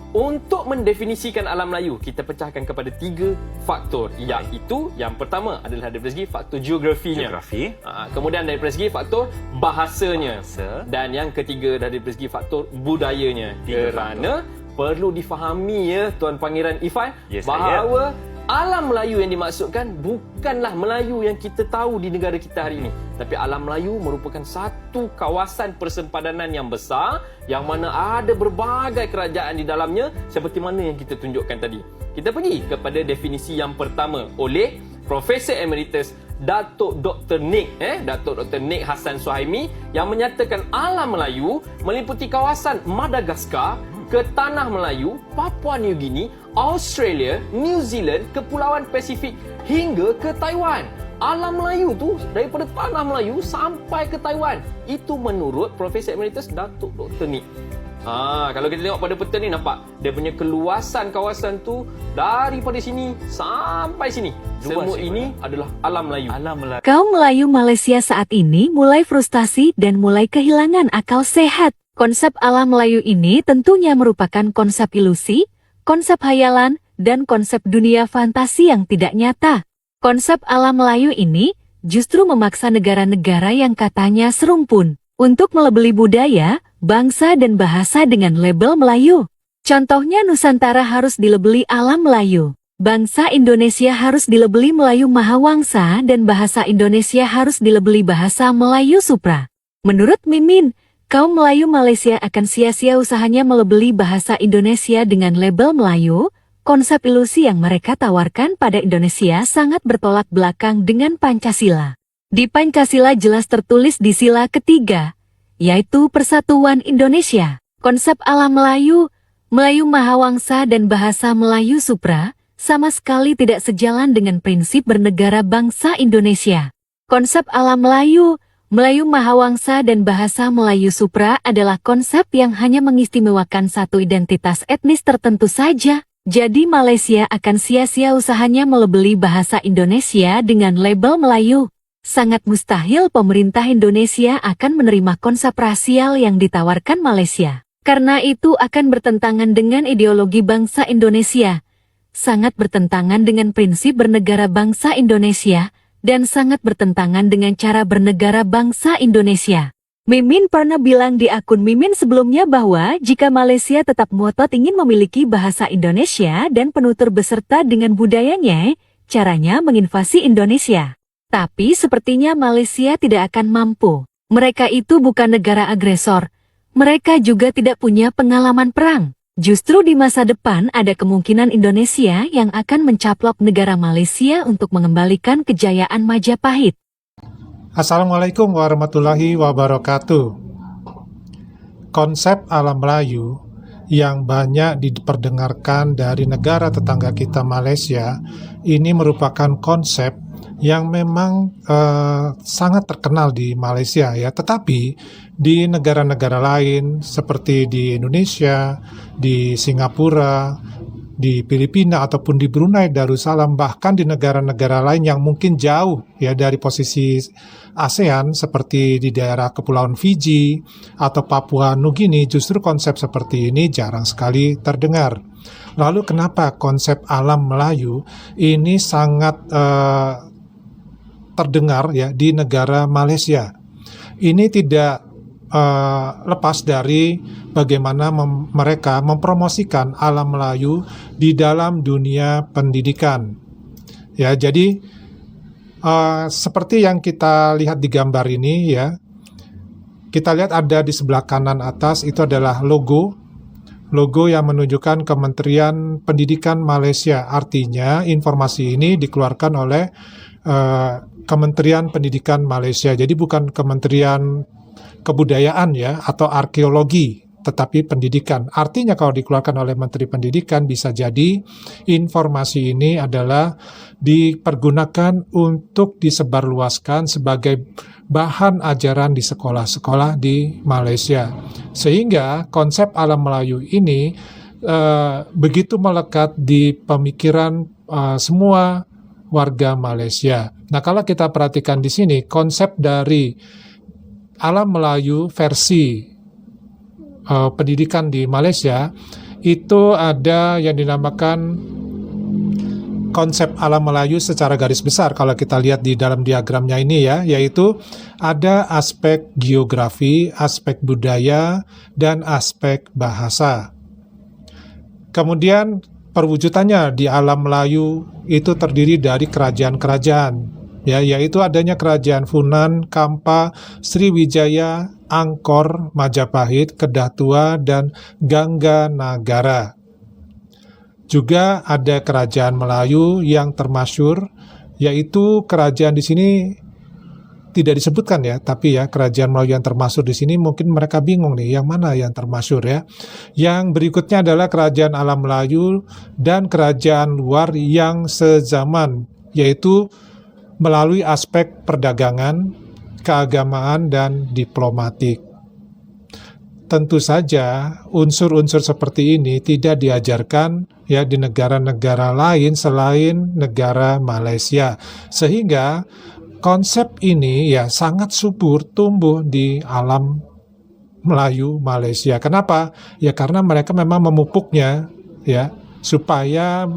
Untuk mendefinisikan alam Melayu, kita pecahkan kepada 3 faktor, iaitu yang pertama adalah dari segi faktor geografinya. Kemudian dari segi faktor bahasanya. Dan yang ketiga dari segi faktor budayanya. Kerana perlu difahami ya Tuan Pangeran Ifan, bahawa alam Melayu yang dimaksudkan bukanlah Melayu yang kita tahu di negara kita hari ini. Tapi alam Melayu merupakan satu kawasan persempadanan yang besar yang mana ada berbagai kerajaan di dalamnya seperti mana yang kita tunjukkan tadi. Kita pergi kepada definisi yang pertama oleh Profesor Emeritus Datuk Dr. Nick Hassan Suhaimi yang menyatakan alam Melayu meliputi kawasan Madagaskar ke Tanah Melayu, Papua New Guinea, Australia, New Zealand, Kepulauan Pasifik hingga ke Taiwan. Alam Melayu tu daripada Tanah Melayu sampai ke Taiwan. Itu menurut Profesor Emeritus Datuk Dr. Nick. Kalau kita tengok pada peta ni nampak dia punya keluasan kawasan tu daripada sini sampai sini. Semua ini adalah alam Melayu. Kaum Melayu Malaysia saat ini mulai frustasi dan mulai kehilangan akal sehat. Konsep alam Melayu ini tentunya merupakan konsep ilusi, konsep hayalan, dan konsep dunia fantasi yang tidak nyata. Konsep alam Melayu ini justru memaksa negara-negara yang katanya serumpun untuk melebeli budaya, bangsa, dan bahasa dengan label Melayu. Contohnya Nusantara harus dilebeli alam Melayu. Bangsa Indonesia harus dilebeli Melayu Mahawangsa dan bahasa Indonesia harus dilebeli bahasa Melayu Supra. Menurut Mimin, kaum Melayu Malaysia akan sia-sia usahanya melebeli bahasa Indonesia dengan label Melayu. Konsep ilusi yang mereka tawarkan pada Indonesia sangat bertolak belakang dengan Pancasila. Di Pancasila jelas tertulis di sila ketiga, yaitu Persatuan Indonesia. Konsep alam Melayu, Melayu Mahawangsa dan bahasa Melayu Supra sama sekali tidak sejalan dengan prinsip bernegara bangsa Indonesia. Konsep alam Melayu, Melayu Mahawangsa dan bahasa Melayu Supra adalah konsep yang hanya mengistimewakan satu identitas etnis tertentu saja. Jadi Malaysia akan sia-sia usahanya melebeli bahasa Indonesia dengan label Melayu. Sangat mustahil pemerintah Indonesia akan menerima konsep rasial yang ditawarkan Malaysia. Karena itu akan bertentangan dengan ideologi bangsa Indonesia. Sangat bertentangan dengan prinsip bernegara bangsa Indonesia. Dan sangat bertentangan dengan cara bernegara bangsa Indonesia. Mimin pernah bilang di akun Mimin sebelumnya bahwa jika Malaysia tetap ngotot ingin memiliki bahasa Indonesia dan penutur beserta dengan budayanya, caranya menginvasi Indonesia. Tapi sepertinya Malaysia tidak akan mampu. Mereka itu bukan negara agresor. Mereka juga tidak punya pengalaman perang. Justru di masa depan ada kemungkinan Indonesia yang akan mencaplok negara Malaysia untuk mengembalikan kejayaan Majapahit. Assalamualaikum warahmatullahi wabarakatuh. Konsep alam Melayu yang banyak diperdengarkan dari negara tetangga kita Malaysia ini merupakan konsep yang memang sangat terkenal di Malaysia ya. Tetapi di negara-negara lain seperti di Indonesia, di Singapura, di Filipina ataupun di Brunei Darussalam, bahkan di negara-negara lain yang mungkin jauh ya dari posisi ASEAN seperti di daerah Kepulauan Fiji atau Papua Nugini, justru konsep seperti ini jarang sekali terdengar. Lalu kenapa konsep alam Melayu ini sangat terdengar ya di negara Malaysia? Ini tidak lepas dari bagaimana mereka mempromosikan alam Melayu di dalam dunia pendidikan. Ya, jadi seperti yang kita lihat di gambar ini ya, kita lihat ada di sebelah kanan atas itu adalah logo yang menunjukkan Kementerian Pendidikan Malaysia. Artinya informasi ini dikeluarkan oleh Kementerian Pendidikan Malaysia. Jadi bukan Kementerian Kebudayaan ya atau arkeologi, tetapi pendidikan. Artinya kalau dikeluarkan oleh Menteri Pendidikan bisa jadi informasi ini adalah dipergunakan untuk disebarluaskan sebagai bahan ajaran di sekolah-sekolah di Malaysia. Sehingga konsep alam Melayu ini begitu melekat di pemikiran semua warga Malaysia. Nah, kalau kita perhatikan di sini konsep dari alam Melayu versi pendidikan di Malaysia itu ada yang dinamakan konsep alam Melayu secara garis besar kalau kita lihat di dalam diagramnya ini ya, yaitu ada aspek geografi, aspek budaya, dan aspek bahasa. Kemudian perwujudannya di alam Melayu itu terdiri dari kerajaan-kerajaan, ya, yaitu adanya kerajaan Funan, Kampa, Sriwijaya, Angkor, Majapahit, Kedah Tua, dan Gangga-Nagara. Juga ada kerajaan Melayu yang termasyhur, yaitu kerajaan di sini tidak disebutkan ya, tapi ya kerajaan Melayu yang termasyhur di sini mungkin mereka bingung nih, yang mana yang termasyhur ya. Yang berikutnya adalah kerajaan alam Melayu dan kerajaan luar yang sezaman, yaitu melalui aspek perdagangan, keagamaan, dan diplomatik. Tentu saja unsur-unsur seperti ini tidak diajarkan ya di negara-negara lain selain negara Malaysia. Sehingga konsep ini ya sangat subur tumbuh di alam Melayu Malaysia. Kenapa? Ya karena mereka memang memupuknya ya supaya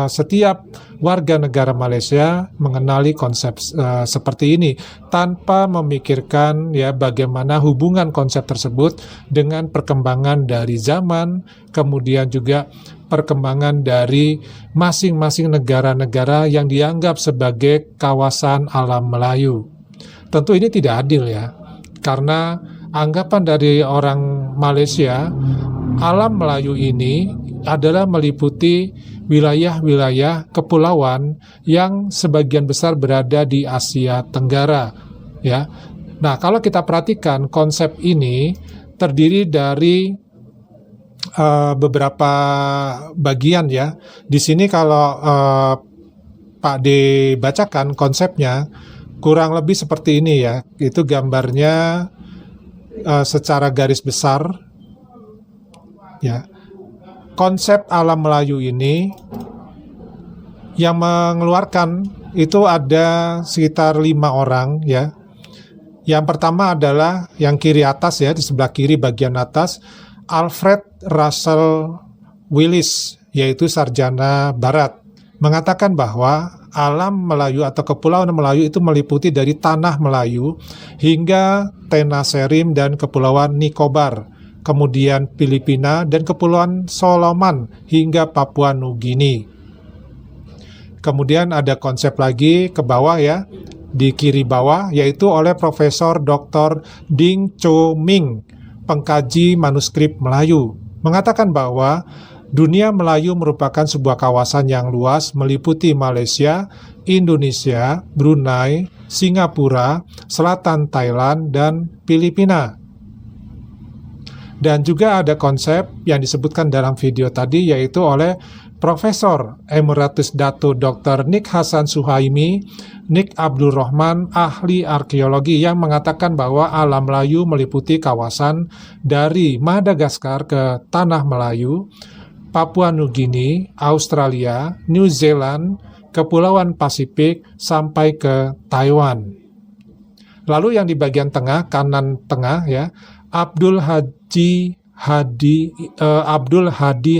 setiap warga negara Malaysia mengenali konsep seperti ini tanpa memikirkan ya bagaimana hubungan konsep tersebut dengan perkembangan dari zaman, kemudian juga perkembangan dari masing-masing negara-negara yang dianggap sebagai kawasan alam Melayu. Tentu ini tidak adil ya, karena anggapan dari orang Malaysia, alam Melayu ini adalah meliputi wilayah-wilayah kepulauan yang sebagian besar berada di Asia Tenggara, ya. Nah, kalau kita perhatikan konsep ini terdiri dari beberapa bagian ya. Di sini kalau Pak D bacakan konsepnya kurang lebih seperti ini ya. Itu gambarnya secara garis besar ya. Konsep alam Melayu ini yang mengeluarkan itu ada sekitar 5 orang ya. Yang pertama adalah yang kiri atas ya, di sebelah kiri bagian atas, Alfred Russel Willis, yaitu sarjana barat, mengatakan bahwa alam Melayu atau kepulauan Melayu itu meliputi dari tanah Melayu hingga Tenasserim dan Kepulauan Nicobar, kemudian Filipina dan Kepulauan Solomon hingga Papua Nugini. Kemudian ada konsep lagi ke bawah ya, di kiri bawah, yaitu oleh Profesor Dr. Ding Cho Ming, pengkaji manuskrip Melayu, mengatakan bahwa dunia Melayu merupakan sebuah kawasan yang luas meliputi Malaysia, Indonesia, Brunei, Singapura, Selatan Thailand, dan Filipina. Dan juga ada konsep yang disebutkan dalam video tadi, yaitu oleh Profesor Emeritus Dato Dr. Nik Hasan Suhaimi, Nik Abdul Rahman, ahli arkeologi, yang mengatakan bahwa alam Melayu meliputi kawasan dari Madagaskar ke Tanah Melayu, Papua Nugini, Australia, New Zealand, Kepulauan Pasifik, sampai ke Taiwan. Lalu yang di bagian tengah, kanan tengah ya, Abdul Hadi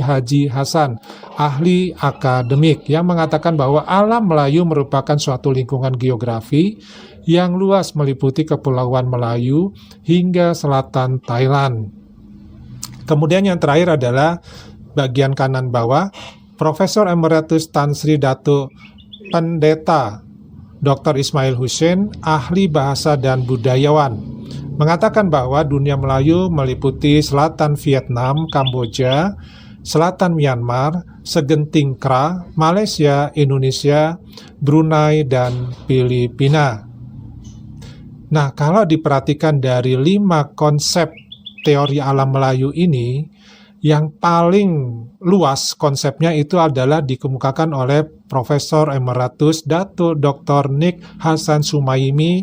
Haji Hasan, ahli akademik, yang mengatakan bahwa alam Melayu merupakan suatu lingkungan geografi yang luas meliputi Kepulauan Melayu hingga selatan Thailand. Kemudian yang terakhir adalah bagian kanan bawah, Profesor Emeritus Tan Sri Dato Pendeta Dr. Ismail Hussein, ahli bahasa dan budayawan, mengatakan bahwa dunia Melayu meliputi selatan Vietnam, Kamboja, selatan Myanmar, segenting Kra, Malaysia, Indonesia, Brunei, dan Filipina. Nah, kalau diperhatikan dari 5 konsep teori alam Melayu ini, yang paling luas konsepnya itu adalah dikemukakan oleh Profesor Emeritus Dato Dr. Nik Hasan Suhaimi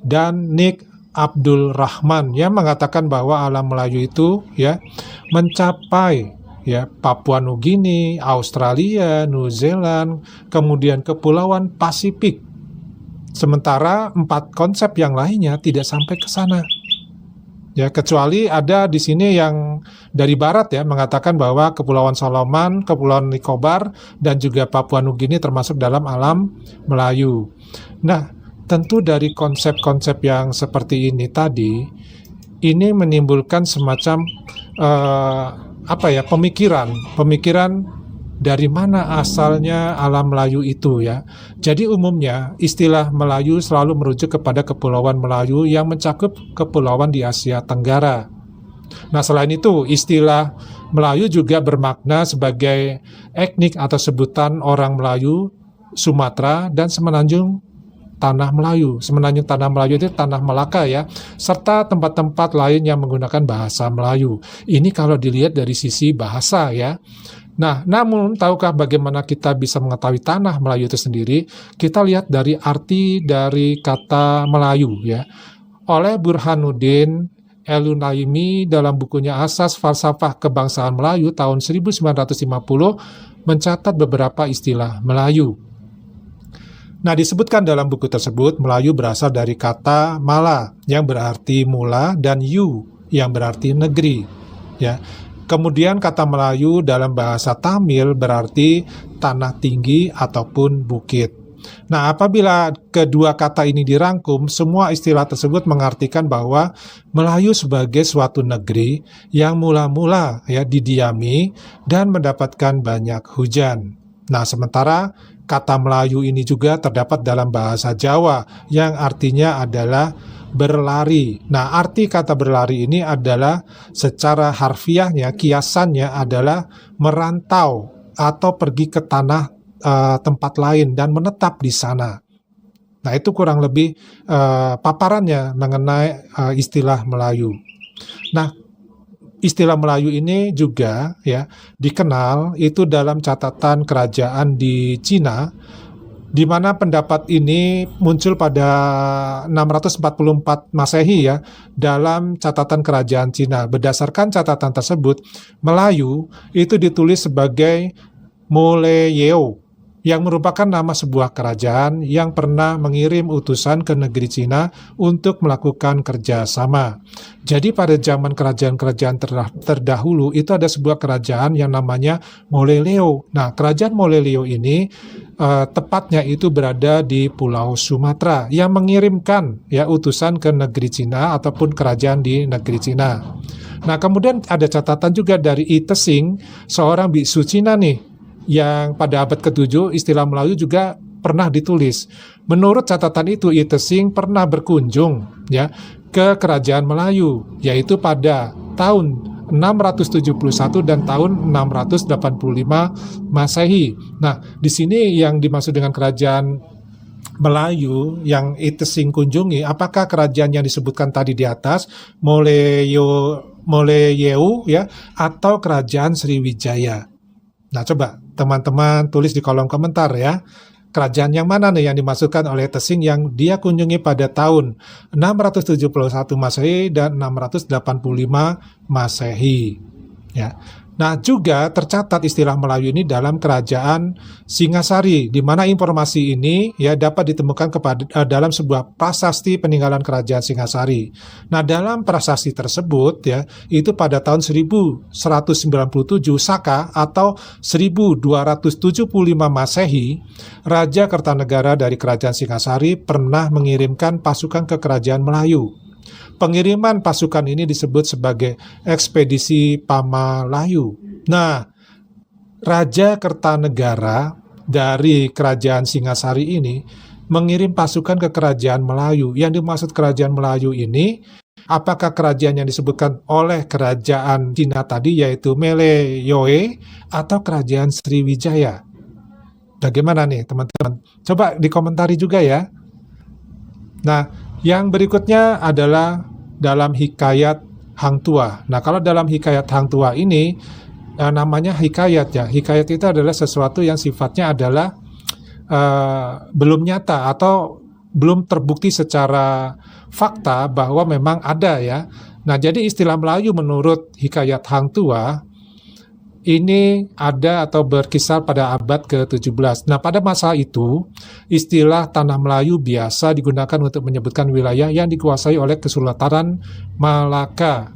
dan Nik Abdul Rahman, yang mengatakan bahwa alam Melayu itu ya mencapai ya Papua Nugini, Australia, New Zealand, kemudian Kepulauan Pasifik. Sementara 4 konsep yang lainnya tidak sampai ke sana. Ya, kecuali ada di sini yang dari barat ya mengatakan bahwa Kepulauan Solomon, Kepulauan Nicobar dan juga Papua Nugini termasuk dalam alam Melayu. Nah, tentu dari konsep-konsep yang seperti ini tadi, ini menimbulkan semacam pemikiran dari mana asalnya alam Melayu itu ya. Jadi umumnya istilah Melayu selalu merujuk kepada Kepulauan Melayu yang mencakup kepulauan di Asia Tenggara. Nah, selain itu istilah Melayu juga bermakna sebagai etnik atau sebutan orang Melayu, Sumatera, dan Semenanjung Tanah Melayu. Semenanjung Tanah Melayu itu Tanah Melaka ya, serta tempat-tempat lain yang menggunakan bahasa Melayu. Ini kalau dilihat dari sisi bahasa ya. Nah, namun tahukah bagaimana kita bisa mengetahui tanah Melayu itu sendiri? Kita lihat dari arti dari kata Melayu ya. Oleh Burhanuddin Elunaimi dalam bukunya Asas Falsafah Kebangsaan Melayu tahun 1950 mencatat beberapa istilah Melayu. Nah, disebutkan dalam buku tersebut Melayu berasal dari kata mala yang berarti mula dan yu yang berarti negeri ya. Kemudian kata Melayu dalam bahasa Tamil berarti tanah tinggi ataupun bukit. Nah, apabila kedua kata ini dirangkum, semua istilah tersebut mengartikan bahwa Melayu sebagai suatu negeri yang mula-mula ya didiami dan mendapatkan banyak hujan. Nah, sementara kata Melayu ini juga terdapat dalam bahasa Jawa yang artinya adalah berlari. Nah, arti kata berlari ini adalah secara harfiahnya, kiasannya adalah merantau atau pergi ke tanah tempat lain dan menetap di sana. Nah, itu kurang lebih paparannya mengenai istilah Melayu. Nah, istilah Melayu ini juga ya dikenal itu dalam catatan kerajaan di Cina, di mana pendapat ini muncul pada 644 Masehi ya dalam catatan kerajaan Cina. Berdasarkan catatan tersebut, Melayu itu ditulis sebagai Moleyeo yang merupakan nama sebuah kerajaan yang pernah mengirim utusan ke negeri Cina untuk melakukan kerjasama. Jadi pada zaman kerajaan-kerajaan terdahulu itu ada sebuah kerajaan yang namanya Moleleo. Nah, kerajaan Moleleo ini tepatnya itu berada di Pulau Sumatera yang mengirimkan ya utusan ke negeri Cina ataupun kerajaan di negeri Cina. Nah, kemudian ada catatan juga dari I Tesing, seorang biksu Cina nih, yang pada abad ke-7 istilah Melayu juga pernah ditulis. Menurut catatan itu, I Tesing pernah berkunjung ya ke kerajaan Melayu, yaitu pada tahun 671 dan tahun 685 Masehi. Nah, di sini yang dimaksud dengan kerajaan Melayu yang I Tesing kunjungi, apakah kerajaan yang disebutkan tadi di atas, Moleyeu ya, atau kerajaan Sriwijaya? Nah, coba teman-teman tulis di kolom komentar ya. Kerajaan yang mana nih yang dimaksudkan oleh Tesing yang dia kunjungi pada tahun 671 Masehi dan 685 Masehi. Ya. Nah, juga tercatat istilah Melayu ini dalam kerajaan Singasari, di mana informasi ini ya dapat ditemukan dalam sebuah prasasti peninggalan kerajaan Singasari. Nah, dalam prasasti tersebut ya, itu pada tahun 1197 Saka atau 1275 Masehi, Raja Kertanegara dari kerajaan Singasari pernah mengirimkan pasukan ke kerajaan Melayu. Pengiriman pasukan ini disebut sebagai ekspedisi Pamalayu. Nah, Raja Kertanegara dari kerajaan Singasari ini mengirim pasukan ke kerajaan Melayu. Yang dimaksud kerajaan Melayu ini, apakah kerajaan yang disebutkan oleh kerajaan Cina tadi, yaitu Meleyoe, atau kerajaan Sriwijaya? Bagaimana nih teman-teman? Coba dikomentari juga ya. Nah, yang berikutnya adalah dalam hikayat Hang Tuah. Nah, kalau dalam hikayat Hang Tuah ini namanya hikayat ya. Hikayat itu adalah sesuatu yang sifatnya adalah belum nyata atau belum terbukti secara fakta bahwa memang ada ya. Nah, jadi istilah Melayu menurut hikayat Hang Tuah ini ada atau berkisar pada abad ke-17. Nah, pada masa itu, istilah Tanah Melayu biasa digunakan untuk menyebutkan wilayah yang dikuasai oleh Kesultanan Malaka.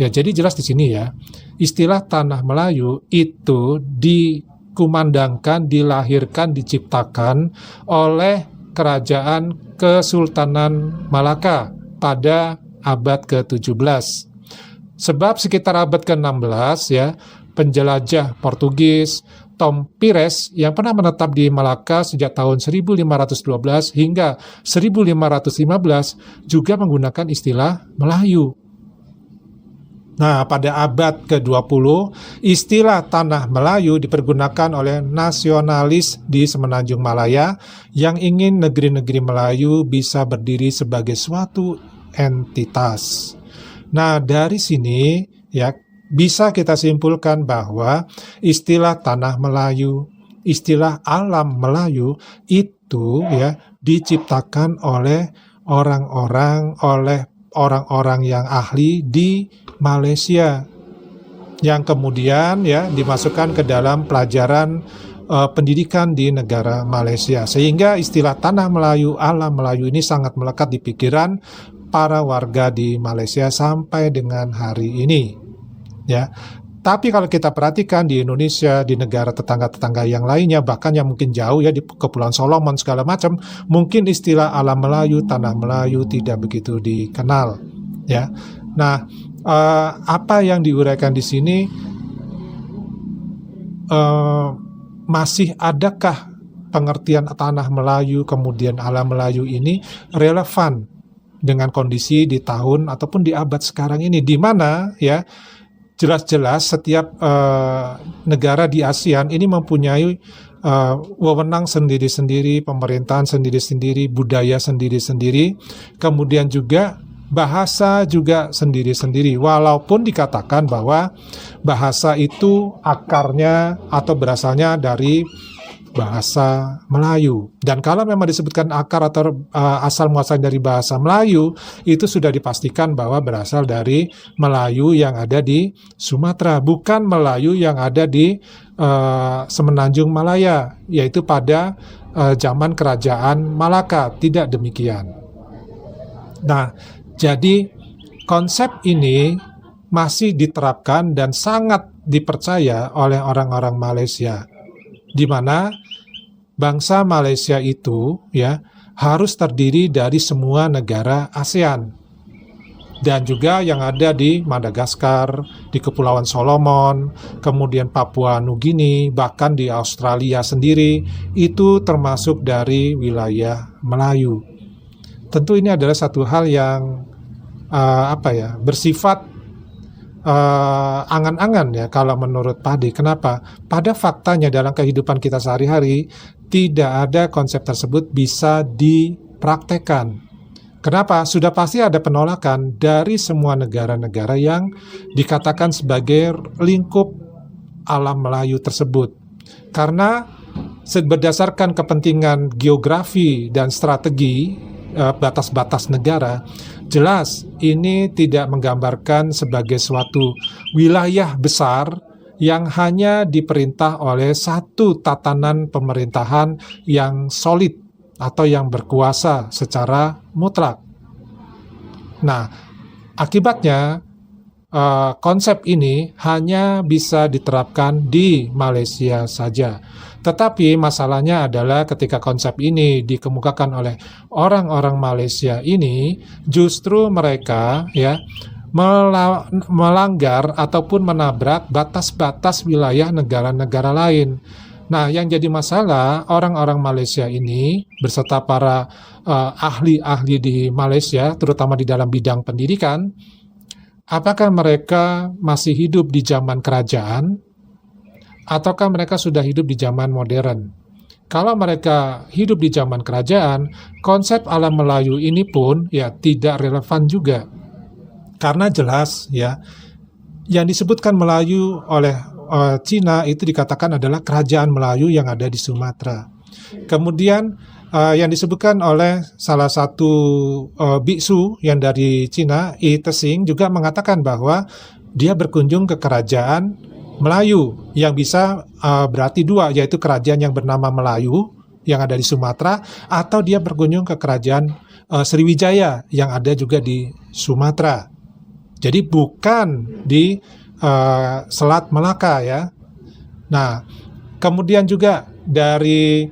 Ya, jadi jelas di sini ya, istilah Tanah Melayu itu dikumandangkan, dilahirkan, diciptakan oleh Kerajaan Kesultanan Malaka pada abad ke-17. Sebab sekitar abad ke-16 ya, penjelajah Portugis Tom Pires yang pernah menetap di Malaka sejak tahun 1512 hingga 1515 juga menggunakan istilah Melayu. Nah, pada abad ke-20, istilah Tanah Melayu dipergunakan oleh nasionalis di Semenanjung Malaya yang ingin negeri-negeri Melayu bisa berdiri sebagai suatu entitas. Nah, dari sini ya bisa kita simpulkan bahwa istilah Tanah Melayu, istilah alam Melayu itu ya diciptakan oleh orang-orang yang ahli di Malaysia yang kemudian ya dimasukkan ke dalam pelajaran pendidikan di negara Malaysia, sehingga istilah Tanah Melayu, alam Melayu ini sangat melekat di pikiran para warga di Malaysia sampai dengan hari ini. Ya, tapi kalau kita perhatikan di Indonesia, di negara tetangga-tetangga yang lainnya, bahkan yang mungkin jauh ya di Kepulauan Solomon segala macam, mungkin istilah alam Melayu, Tanah Melayu tidak begitu dikenal. Ya, nah apa yang diuraikan di sini, masih adakah pengertian Tanah Melayu kemudian alam Melayu ini relevan dengan kondisi di tahun ataupun di abad sekarang ini, di mana ya jelas-jelas setiap negara di ASEAN ini mempunyai wewenang sendiri-sendiri, pemerintahan sendiri-sendiri, budaya sendiri-sendiri, kemudian juga bahasa juga sendiri-sendiri. Walaupun dikatakan bahwa bahasa itu akarnya atau berasalnya dari bahasa Melayu. Dan kalau memang disebutkan akar atau asal muasal dari bahasa Melayu, itu sudah dipastikan bahwa berasal dari Melayu yang ada di Sumatera, bukan Melayu yang ada di Semenanjung Malaya, yaitu pada zaman Kerajaan Malaka. Tidak demikian. Nah, jadi konsep ini masih diterapkan dan sangat dipercaya oleh orang-orang Malaysia, di mana bangsa Malaysia itu ya harus terdiri dari semua negara ASEAN dan juga yang ada di Madagaskar, di Kepulauan Solomon, kemudian Papua Nugini, bahkan di Australia sendiri itu termasuk dari wilayah Melayu. Tentu ini adalah satu hal yang bersifat angan-angan ya kalau menurut Padi. Kenapa? Pada faktanya dalam kehidupan kita sehari-hari tidak ada konsep tersebut bisa dipraktekkan. Kenapa? Sudah pasti ada penolakan dari semua negara-negara yang dikatakan sebagai lingkup alam Melayu tersebut. Karena berdasarkan kepentingan geografi dan strategi batas-batas negara, jelas ini tidak menggambarkan sebagai suatu wilayah besar yang hanya diperintah oleh satu tatanan pemerintahan yang solid atau yang berkuasa secara mutlak. Nah, akibatnya konsep ini hanya bisa diterapkan di Malaysia saja. Tetapi masalahnya adalah ketika konsep ini dikemukakan oleh orang-orang Malaysia ini, justru mereka ya melanggar ataupun menabrak batas-batas wilayah negara-negara lain. Nah, yang jadi masalah orang-orang Malaysia ini beserta para ahli-ahli di Malaysia, terutama di dalam bidang pendidikan, apakah mereka masih hidup di zaman kerajaan ataukah mereka sudah hidup di zaman modern? Kalau mereka hidup di zaman kerajaan, konsep alam Melayu ini pun ya tidak relevan juga. Karena jelas ya, yang disebutkan Melayu oleh Cina itu dikatakan adalah kerajaan Melayu yang ada di Sumatera. Kemudian yang disebutkan oleh salah satu biksu yang dari Cina, Yi Tesing, juga mengatakan bahwa dia berkunjung ke kerajaan Melayu yang bisa berarti dua, yaitu kerajaan yang bernama Melayu yang ada di Sumatera, atau dia berkunjung ke kerajaan Sriwijaya yang ada juga di Sumatera. Jadi bukan di Selat Melaka ya. Nah, kemudian juga dari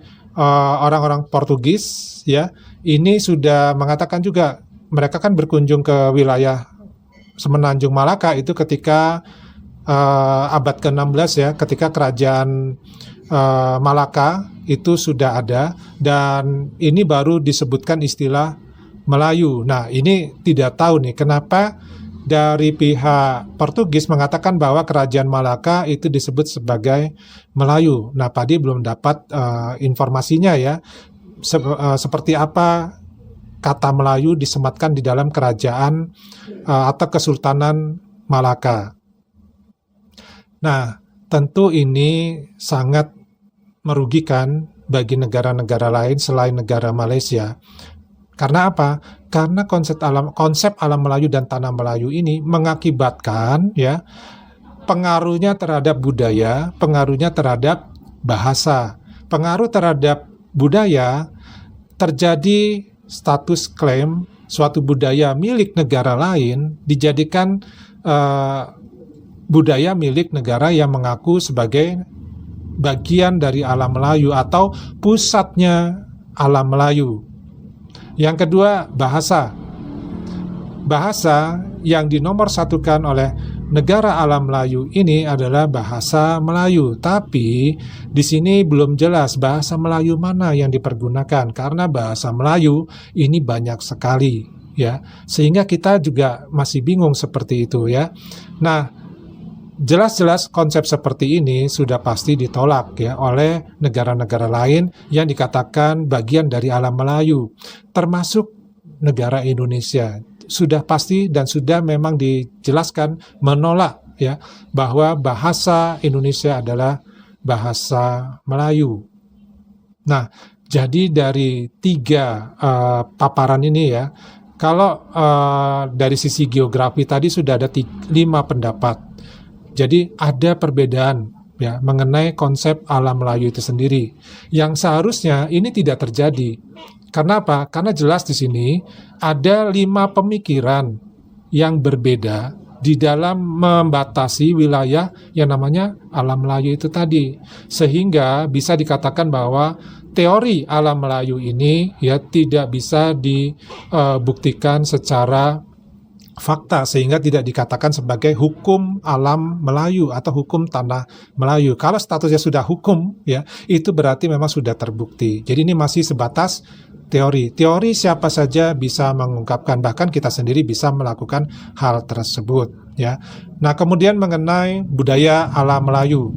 orang-orang Portugis ya, ini sudah mengatakan juga mereka kan berkunjung ke wilayah Semenanjung Malaka itu ketika abad ke-16 ya, ketika kerajaan Malaka itu sudah ada, dan ini baru disebutkan istilah Melayu. Nah, ini tidak tahu nih kenapa dari pihak Portugis mengatakan bahwa kerajaan Malaka itu disebut sebagai Melayu. Nah, Padi belum dapat informasinya ya, seperti apa kata Melayu disematkan di dalam kerajaan atau Kesultanan Malaka. Nah, tentu ini sangat merugikan bagi negara-negara lain selain negara Malaysia. Karena apa? Karena konsep alam Melayu dan tanah Melayu ini mengakibatkan ya pengaruhnya terhadap budaya, pengaruhnya terhadap bahasa. Pengaruh terhadap budaya terjadi status klaim suatu budaya milik negara lain dijadikan budaya milik negara yang mengaku sebagai bagian dari alam Melayu atau pusatnya alam Melayu. Yang kedua, bahasa. Bahasa yang dinomorsatukan oleh negara alam Melayu ini adalah bahasa Melayu. Tapi di sini belum jelas bahasa Melayu mana yang dipergunakan karena bahasa Melayu ini banyak sekali ya. Sehingga kita juga masih bingung seperti itu ya. Nah, jelas-jelas konsep seperti ini sudah pasti ditolak ya oleh negara-negara lain yang dikatakan bagian dari alam Melayu, termasuk negara Indonesia. Sudah pasti dan sudah memang dijelaskan menolak ya bahwa bahasa Indonesia adalah bahasa Melayu. Nah, jadi dari tiga paparan ini ya, kalau dari sisi geografi tadi sudah ada 5 pendapat. Jadi ada perbedaan ya mengenai konsep alam Melayu itu sendiri. Yang seharusnya ini tidak terjadi. Karena apa? Karena jelas di sini ada 5 pemikiran yang berbeda di dalam membatasi wilayah yang namanya alam Melayu itu tadi. Sehingga bisa dikatakan bahwa teori alam Melayu ini ya tidak bisa dibuktikan secara fakta sehingga tidak dikatakan sebagai hukum alam Melayu atau hukum tanah Melayu. Kalau statusnya sudah hukum ya, itu berarti memang sudah terbukti. Jadi ini masih sebatas teori. Teori siapa saja bisa mengungkapkan, bahkan kita sendiri bisa melakukan hal tersebut ya. Nah, kemudian mengenai budaya alam Melayu.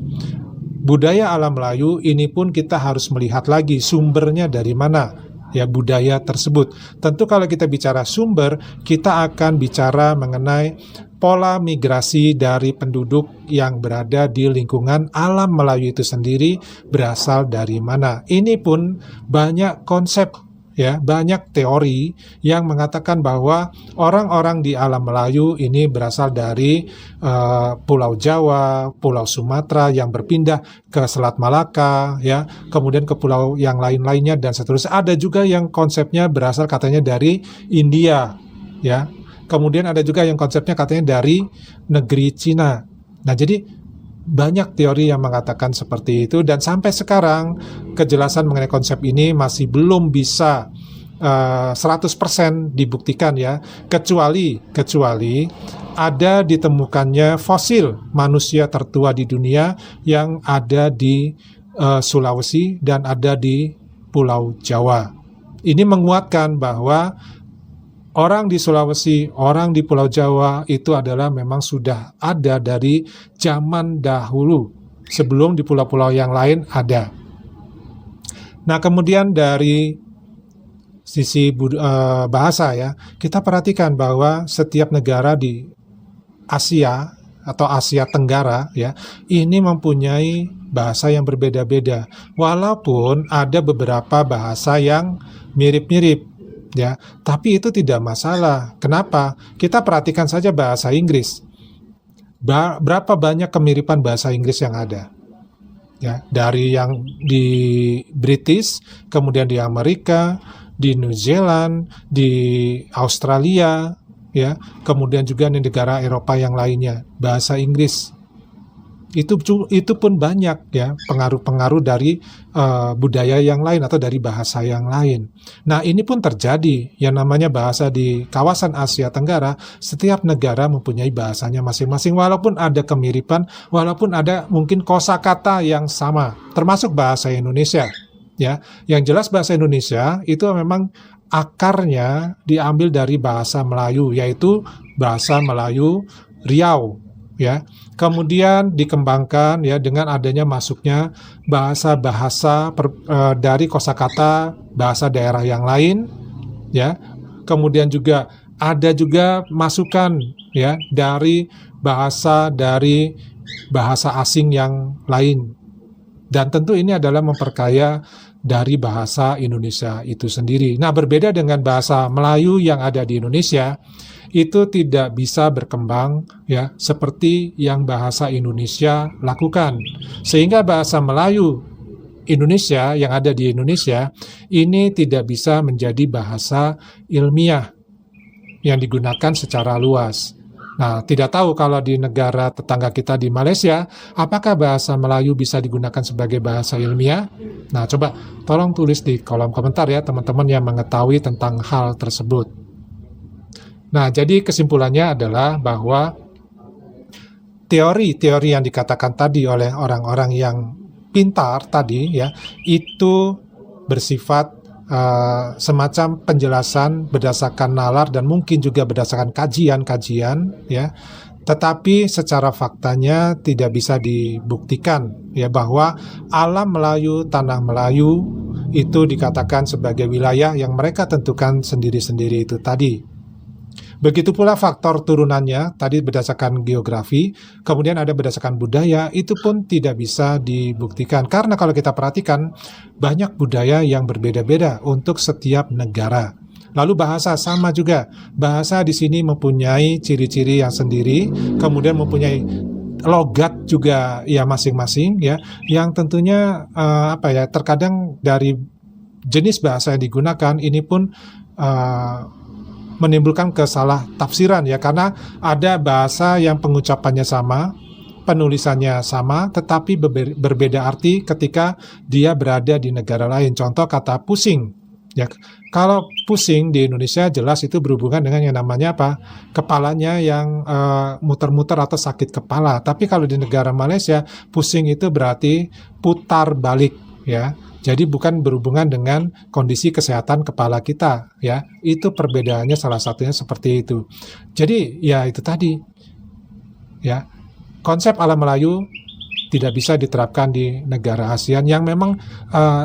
Budaya alam Melayu ini pun kita harus melihat lagi sumbernya dari mana. Ya, budaya tersebut. Tentu kalau kita bicara sumber, kita akan bicara mengenai pola migrasi dari penduduk yang berada di lingkungan alam Melayu itu sendiri berasal dari mana. Ini pun banyak konsep ya, banyak teori yang mengatakan bahwa orang-orang di alam Melayu ini berasal dari Pulau Jawa, Pulau Sumatera yang berpindah ke Selat Malaka ya, kemudian ke pulau yang lain-lainnya dan seterusnya. Ada juga yang konsepnya berasal katanya dari India ya. Kemudian ada juga yang konsepnya katanya dari negeri Cina. Nah, jadi banyak teori yang mengatakan seperti itu dan sampai sekarang kejelasan mengenai konsep ini masih belum bisa 100% dibuktikan ya, kecuali ada ditemukannya fosil manusia tertua di dunia yang ada di Sulawesi dan ada di Pulau Jawa. Ini menguatkan bahwa orang di Sulawesi, orang di Pulau Jawa itu adalah memang sudah ada dari zaman dahulu, sebelum di pulau-pulau yang lain ada. Nah, kemudian dari sisi bahasa ya, kita perhatikan bahwa setiap negara di Asia atau Asia Tenggara ya, ini mempunyai bahasa yang berbeda-beda. Walaupun ada beberapa bahasa yang mirip-mirip. Ya, tapi itu tidak masalah. Kenapa? Kita perhatikan saja bahasa Inggris. berapa banyak kemiripan bahasa Inggris yang ada. Ya, dari yang di British, kemudian di Amerika, di New Zealand, di Australia, ya, kemudian juga di negara Eropa yang lainnya, bahasa Inggris. Itu pun banyak ya pengaruh-pengaruh dari budaya yang lain atau dari bahasa yang lain. Nah, ini pun terjadi yang namanya bahasa di kawasan Asia Tenggara. Setiap negara mempunyai bahasanya masing-masing, walaupun ada kemiripan, walaupun ada mungkin kosakata yang sama, termasuk bahasa Indonesia. Ya, yang jelas bahasa Indonesia itu memang akarnya diambil dari bahasa Melayu, yaitu bahasa Melayu Riau. Ya, kemudian dikembangkan ya dengan adanya masuknya bahasa-bahasa dari kosakata bahasa daerah yang lain, ya. Kemudian juga ada juga masukan ya dari bahasa asing yang lain. Dan tentu ini adalah memperkaya dari bahasa Indonesia itu sendiri. Nah, berbeda dengan bahasa Melayu yang ada di Indonesia, itu tidak bisa berkembang ya seperti yang bahasa Indonesia lakukan. Sehingga bahasa Melayu Indonesia yang ada di Indonesia ini tidak bisa menjadi bahasa ilmiah yang digunakan secara luas. Nah, tidak tahu kalau di negara tetangga kita di Malaysia, apakah bahasa Melayu bisa digunakan sebagai bahasa ilmiah? Nah, coba tolong tulis di kolom komentar ya teman-teman yang mengetahui tentang hal tersebut. Nah, jadi kesimpulannya adalah bahwa teori-teori yang dikatakan tadi oleh orang-orang yang pintar tadi ya, itu bersifat semacam penjelasan berdasarkan nalar dan mungkin juga berdasarkan kajian-kajian ya. Tetapi secara faktanya tidak bisa dibuktikan ya bahwa alam Melayu, tanah Melayu itu dikatakan sebagai wilayah yang mereka tentukan sendiri-sendiri itu tadi. Begitu pula faktor turunannya, tadi berdasarkan geografi, kemudian ada berdasarkan budaya, itu pun tidak bisa dibuktikan. Karena kalau kita perhatikan, banyak budaya yang berbeda-beda untuk setiap negara. Lalu bahasa sama juga. Bahasa di sini mempunyai ciri-ciri yang sendiri, kemudian mempunyai logat juga ya masing-masing ya, yang tentunya terkadang dari jenis bahasa yang digunakan ini pun menimbulkan kesalah tafsiran ya, karena ada bahasa yang pengucapannya sama, penulisannya sama, tetapi berbeda arti ketika dia berada di negara lain. Contoh kata pusing ya, kalau pusing di Indonesia jelas itu berhubungan dengan yang namanya apa, kepalanya yang muter-muter atau sakit kepala. Tapi kalau di negara Malaysia, pusing itu berarti putar balik ya. Jadi bukan berhubungan dengan kondisi kesehatan kepala kita ya. Itu perbedaannya salah satunya seperti itu. Jadi ya itu tadi ya. Konsep alam Melayu tidak bisa diterapkan di negara ASEAN yang memang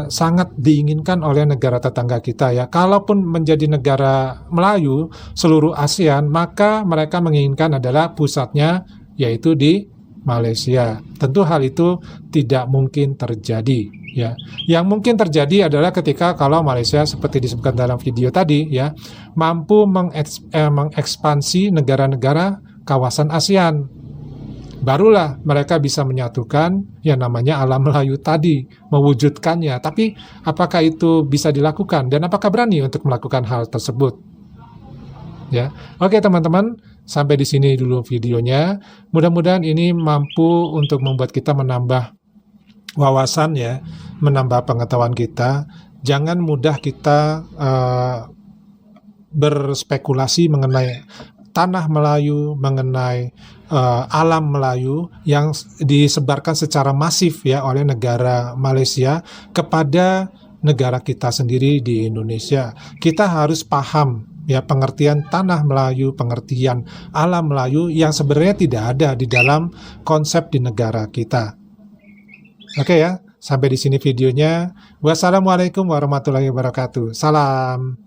sangat diinginkan oleh negara tetangga kita ya. Kalaupun menjadi negara Melayu seluruh ASEAN, maka mereka menginginkan adalah pusatnya yaitu di Malaysia. Tentu hal itu tidak mungkin terjadi ya. Yang mungkin terjadi adalah ketika kalau Malaysia seperti disebutkan dalam video tadi ya, mampu mengekspansi negara-negara kawasan ASEAN. Barulah mereka bisa menyatukan yang namanya alam Melayu tadi, mewujudkannya. Tapi apakah itu bisa dilakukan dan apakah berani untuk melakukan hal tersebut? Ya. Oke teman-teman, sampai di sini dulu videonya. Mudah-mudahan ini mampu untuk membuat kita menambah wawasan ya, menambah pengetahuan kita. Jangan mudah kita berspekulasi mengenai tanah Melayu, mengenai alam Melayu yang disebarkan secara masif ya oleh negara Malaysia kepada negara kita sendiri di Indonesia. Kita harus paham ya pengertian tanah Melayu, pengertian alam Melayu yang sebenarnya tidak ada di dalam konsep di negara kita. Oke ya, sampai di sini videonya. Wassalamualaikum warahmatullahi wabarakatuh. Salam.